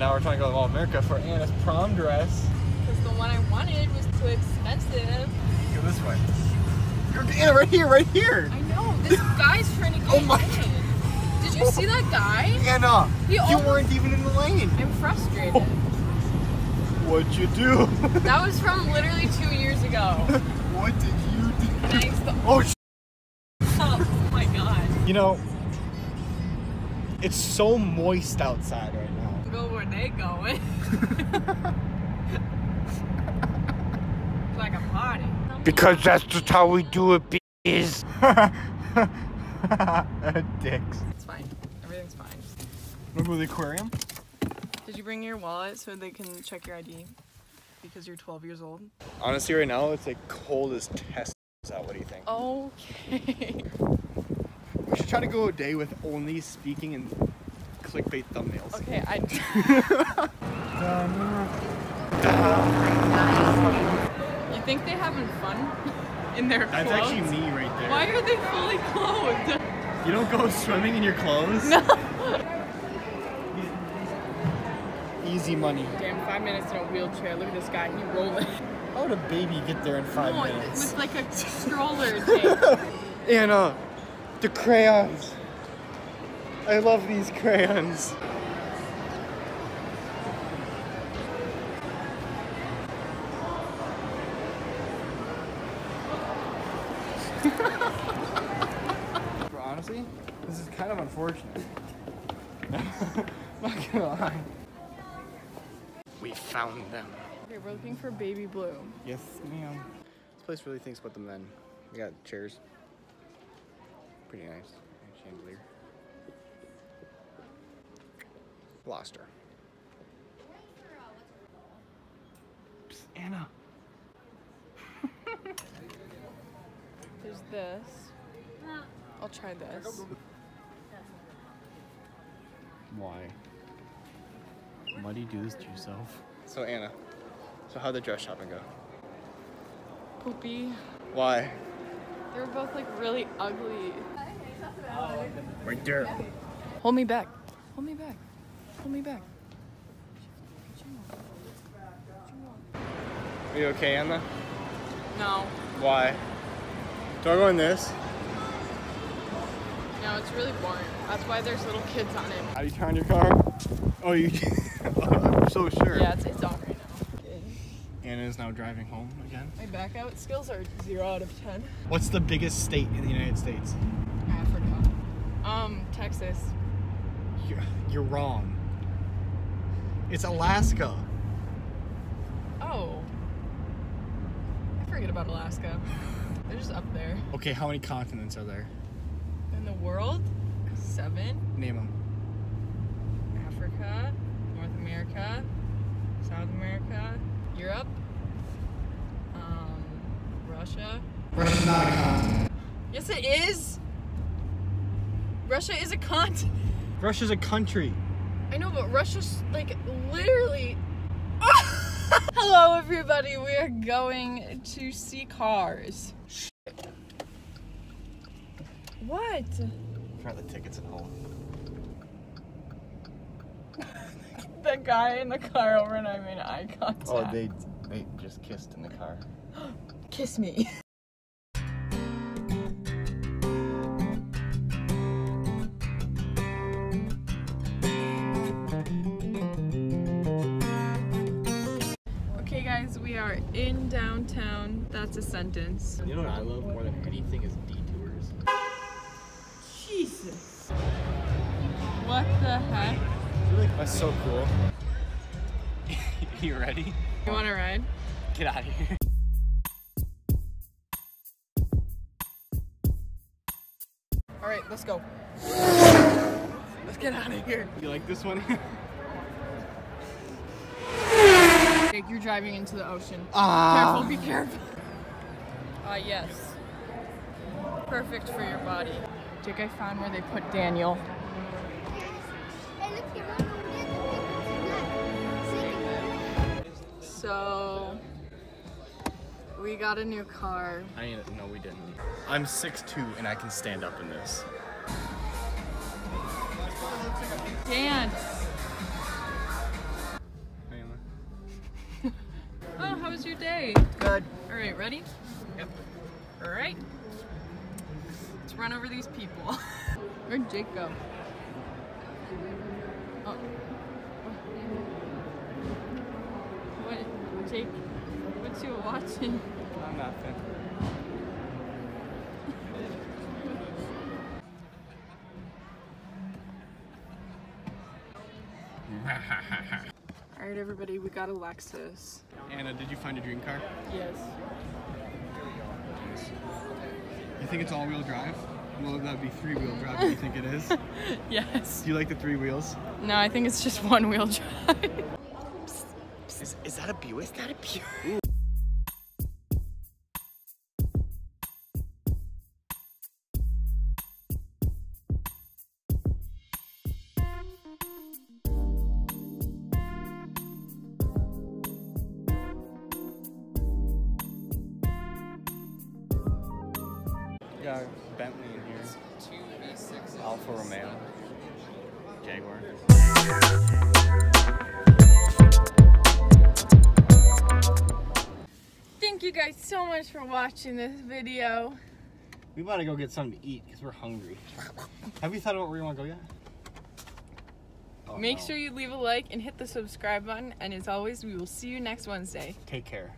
Now we're trying to go to Mall of America for Anna's prom dress. Because the one I wanted was too expensive. Go this way. Anna, right here, right here. I know. This guy's trying to get Oh my in. Did you see that guy? Anna, you almost... weren't even in the lane. I'm frustrated. What'd you do? That was from literally 2 years ago. What did you do? Thanks to... Oh, Oh my god. You know, it's so moist outside right now. Go where they going. It's like a party. Because that's just how we do it, bitches. Dicks. It's fine. Everything's fine. Wanna go to the aquarium? Did you bring your wallet so they can check your ID? Because you're 12 years old? Honestly, right now, it's like cold as test. What do you think? Okay. We should try to go a day with only speaking in clickbait thumbnails. Okay, You think they're having fun in their clothes? That's actually me right there. Why are they fully clothed? You don't go swimming in your clothes? No. Easy money. Damn, 5 minutes in a wheelchair. Look at this guy. He rolling. How would a baby get there in 5 minutes? With like a stroller thing. Anna, the crayons. I love these crayons. Honestly, this is kind of unfortunate. Not gonna lie. We found them. Okay, we're looking for Baby Blue. Yes, ma'am. This place really thinks about the men. We got chairs. Pretty nice. And chandelier. Lost her. Psst, Anna. There's this. I'll try this. Why? Why do you do this to yourself? So Anna, how'd the dress shopping go? Poopy. Why? They were both like really ugly. Right there. Hold me back. Hold me back. Hold me back. Are you okay, Anna? No. Why? Do I go in this? No, it's really boring. That's why there's little kids on it. How do you turn your car? Oh, you I'm so sure. Yeah, it's on right now. Anna is now driving home again. My back out skills are 0 out of 10. What's the biggest state in the United States? Africa. Texas. You're wrong. It's Alaska. Oh. I forget about Alaska. They're just up there. Okay, how many continents are there? In the world? 7. Name them. Africa, North America, South America, Europe, Russia. Russia's not a continent. Yes, it is. Russia is a continent. Russia's a country. I know, but Russia's like literally. Hello, everybody. We are going to see cars. Shit. What? Try the tickets at home. The guy in the car over and I made eye contact. Oh, they just kissed in the car. Kiss me. Okay guys, we are in downtown. That's a sentence. You know what I love more than anything is detours. Jesus. What the heck? That's so cool. You ready? You want to ride? Get out of here. All right, let's go. Let's get out of here. You like this one? Jake, you're driving into the ocean. Ah. Careful, be careful. Yes. Perfect for your body. Jake, I found where they put Daniel. So, we got a new car. No, we didn't. I'm 6'2" and I can stand up in this. Dance. was your day? Good. All right, ready? Yep. All right. Let's run over these people. Where'd Jake go? Oh. What, Jake? What you watching? I'm nothing. All right, everybody, we got Alexis. Anna, did you find a dream car? Yes. You think it's all-wheel drive? Well, that would be three-wheel drive. What do you think it is? Yes. Do you like the three wheels? No, I think it's just one-wheel drive. Is that a Buick? Is that a Buick? Yeah, Bentley in here. 2 V6. Alfa Romeo. Jaguar. Thank you guys so much for watching this video. We want to go get something to eat because we're hungry. Have you thought about where you want to go yet? Oh, Make no. sure you leave a like and hit the subscribe button. And as always, we will see you next Wednesday. Take care.